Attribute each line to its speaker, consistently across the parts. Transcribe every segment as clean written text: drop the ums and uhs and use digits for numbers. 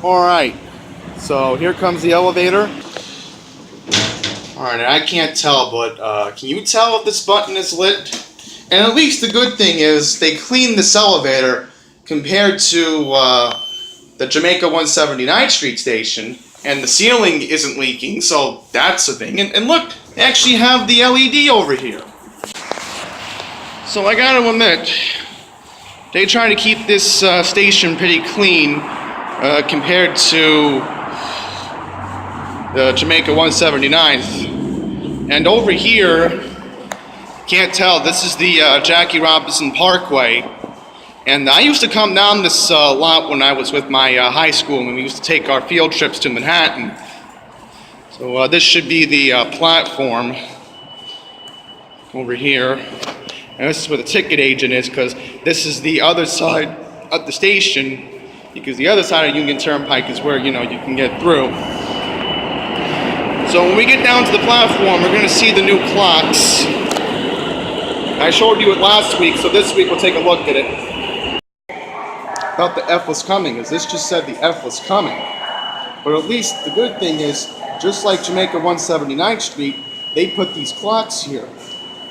Speaker 1: Alright, so here comes the elevator. Alright, I can't tell, but can you tell if this button is lit? And at least the good thing is they cleaned this elevator compared to the Jamaica 179th Street station, and the ceiling isn't leaking, so that's a thing. And look, they actually have the LED over here. So I gotta admit, they try to keep this station pretty clean compared to the Jamaica 179th. And over here, can't tell, this is the Jackie Robinson Parkway. And I used to come down this lot when I was with my high school, and we used to take our field trips to Manhattan. So this should be the platform over here. And this is where the ticket agent is, because this is the other side of the station, because the other side of Union Turnpike is where, you can get through. So when we get down to the platform, we're going to see the new clocks. I showed you it last week, so this week we'll take a look at it. Thought the F was coming, as this just said the F was coming. But at least the good thing is, just like Jamaica 179th Street, they put these clocks here.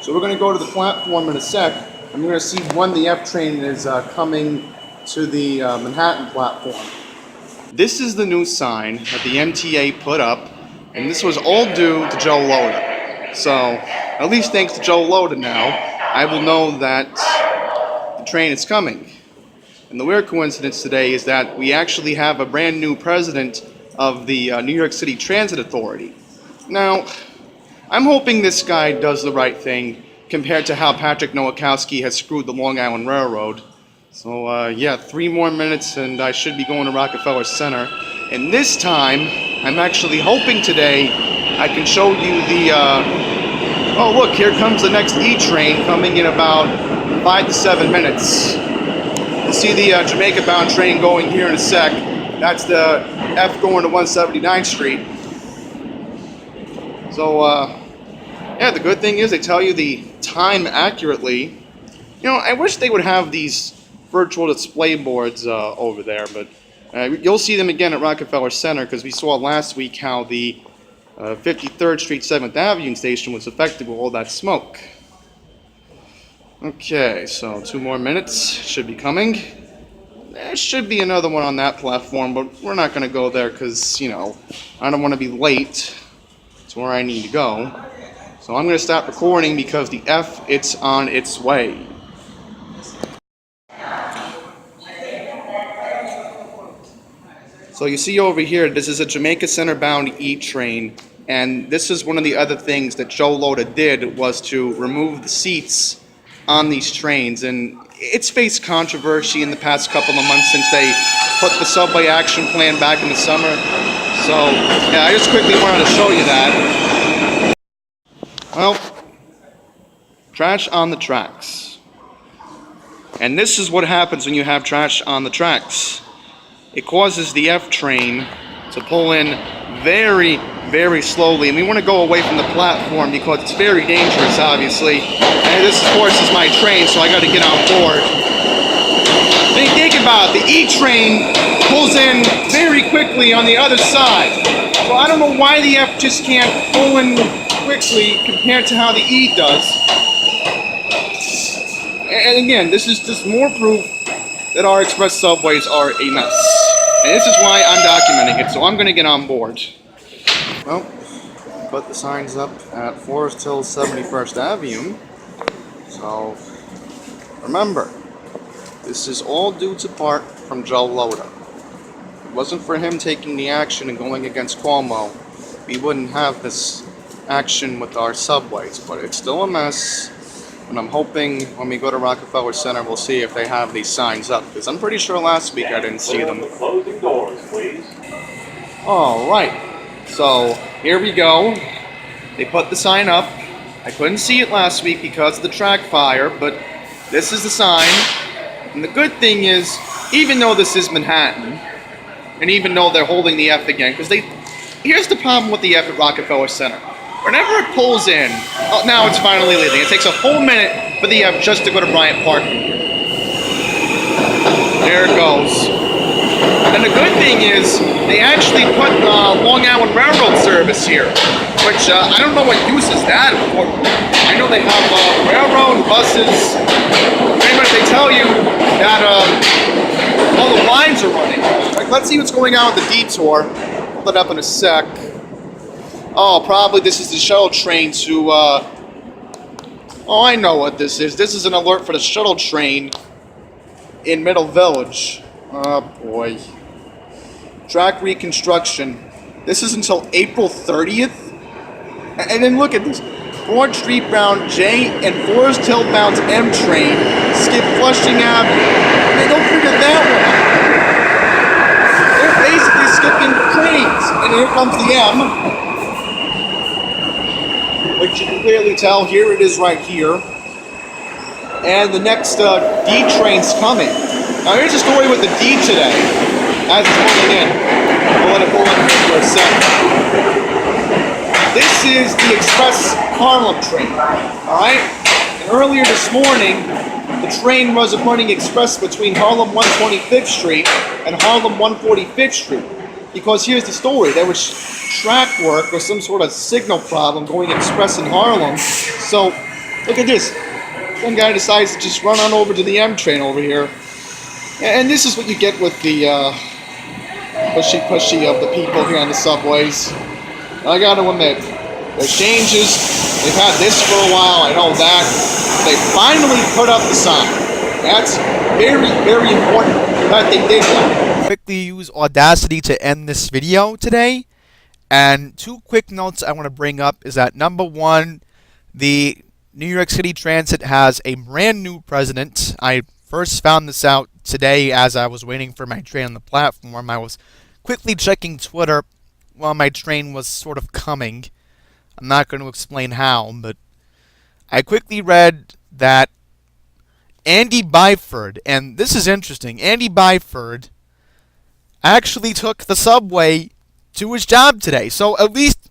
Speaker 1: So we're going to go to the platform in a sec, and we're going to see when the F train is coming to the Manhattan platform. This is the new sign that the MTA put up, and this was all due to Joe Lhotas. So, at least thanks to Joe Lhotas now, I will know that the train is coming. And the weird coincidence today is that we actually have a brand new president of the New York City Transit Authority. Now, I'm hoping this guy does the right thing compared to how Patrick Nowakowski has screwed the Long Island Railroad. So, yeah, 3 more minutes and I should be going to Rockefeller Center. And this time, I'm actually hoping today I can show you the, oh look, here comes the next E train coming in about 5 to 7 minutes. You'll see the Jamaica bound train going here in a sec. That's the F going to 179th Street. So, yeah, the good thing is they tell you the time accurately. I wish they would have these virtual display boards over there, but you'll see them again at Rockefeller Center, because we saw last week how the 53rd Street 7th Avenue station was affected with all that smoke. Okay, so 2 more minutes should be coming. There should be another one on that platform, but we're not going to go there because, I don't want to be late to where I need to go. So I'm going to stop recording because the F, it's on its way. So you see over here, this is a Jamaica Center bound E train, and this is one of the other things that Joe Lhotas did, was to remove the seats on these trains. And it's faced controversy in the past couple of months since they put the subway action plan back in the summer. So, yeah, I just quickly wanted to show you that. Well, trash on the tracks. And this is what happens when you have trash on the tracks. It causes the F train to pull in very, very slowly. And we want to go away from the platform because it's very dangerous, obviously. And this, of course, is my train, so I got to get on board. Then you think about it, the E train pulls in very quickly on the other side. So I don't know why the F just can't pull in quickly compared to how the E does. And again, this is just more proof that our express subways are a mess. And this is why I'm documenting it, so I'm going to get on board. Well, put the signs up at Forest Hills 71st Avenue. So, remember, this is all due to part from Joe Lhotas. If it wasn't for him taking the action and going against Cuomo, we wouldn't have this action with our subways. But it's still a mess. And I'm hoping when we go to Rockefeller Center, we'll see if they have these signs up. Because I'm pretty sure last week I didn't see them.
Speaker 2: Closing doors, please.
Speaker 1: Alright, so here we go. They put the sign up. I couldn't see it last week because of the track fire, but this is the sign. And the good thing is, even though this is Manhattan, and even though they're holding the F again, because here's the problem with the F at Rockefeller Center. Whenever it pulls in, oh, now it's finally leaving. It takes a whole minute for the F just to go to Bryant Park. There it goes. And the good thing is, they actually put Long Island Railroad service here, which I don't know what uses that for. I know they have railroad buses. Pretty much they tell you that all the lines are running. Like, let's see what's going on with the detour. Pull that up in a sec. Oh, probably this is the shuttle train to... oh, I know what this is. This is an alert for the shuttle train in Middle Village. Oh, boy. Track reconstruction. This is until April 30th? And then look at this. Broad Street bound J and Forest Hill bound M train skip Flushing Avenue. They don't figure that one out. They're basically skipping trains. And here comes the M, which you can clearly tell. Here it is right here. And the next D train's coming. Now here's the story with the D today. As it's pulling in. We'll let it pull in for a second. This is the Express Harlem train. Alright? And earlier this morning, the train was running express between Harlem 125th Street and Harlem 145th Street. Because here's the story. There was track work or some sort of signal problem going express in Harlem. So, look at this. One guy decides to just run on over to the M train over here. And this is what you get with the pushy of the people here on the subways. I gotta admit, there's changes. They've had this for a while, I know that. They finally put up the sign. That's very, very important that they did that.
Speaker 2: Quickly use Audacity to end this video today. And two quick notes I want to bring up is that number one, the New York City Transit has a brand new president. I first found this out today as I was waiting for my train on the platform. I was quickly checking Twitter while my train was sort of coming. I'm not going to explain how, but I quickly read that Andy Byford, and this is interesting, Andy Byford actually took the subway to his job today. So at least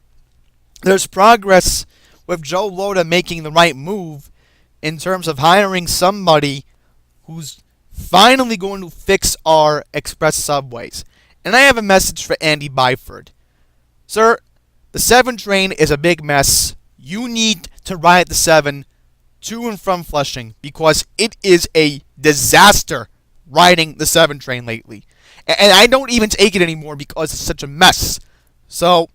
Speaker 2: there's progress with Joe Lhotas making the right move in terms of hiring somebody who's finally going to fix our express subways. And I have a message for Andy Byford. Sir, the 7 train is a big mess. You need to ride the 7 to and from Flushing because it is a disaster riding the 7 train lately. And I don't even take it anymore because it's such a mess. So,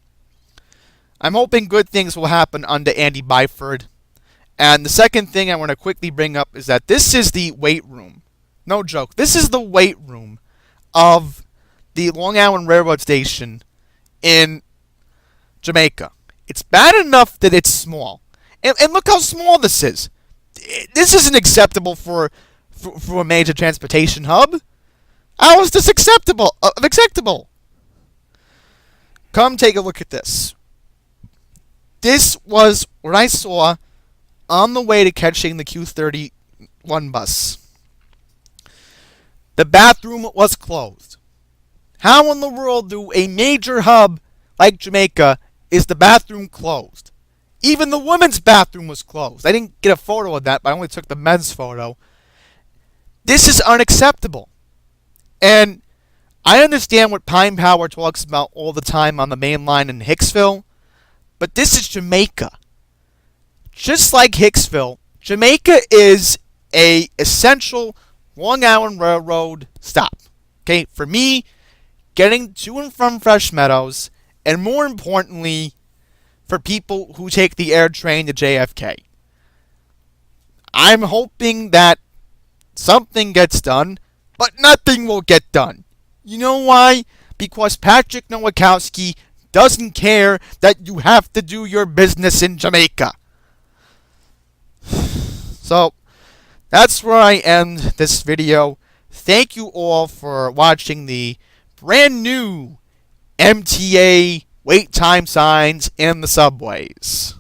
Speaker 2: I'm hoping good things will happen under Andy Byford. And the second thing I want to quickly bring up is that this is the weight room. No joke. This is the weight room of the Long Island Railroad Station in Jamaica. It's bad enough that it's small. And look how small this is. This isn't acceptable for a major transportation hub. How is this acceptable? Acceptable? Come take a look at this. This was what I saw on the way to catching the Q31 bus. The bathroom was closed. How in the world do a major hub like Jamaica is the bathroom closed? Even the women's bathroom was closed. I didn't get a photo of that, but I only took the men's photo. This is unacceptable. And I understand what Pine Power talks about all the time on the main line in Hicksville, but this is Jamaica. Just like Hicksville, Jamaica is a essential Long Island Railroad stop. Okay, for me, getting to and from Fresh Meadows, and more importantly, for people who take the air train to JFK. I'm hoping that something gets done, but nothing will get done. You know why? Because Patrick Nowakowski doesn't care that you have to do your business in Jamaica. So, that's where I end this video. Thank you all for watching the brand new MTA wait time signs in the subways.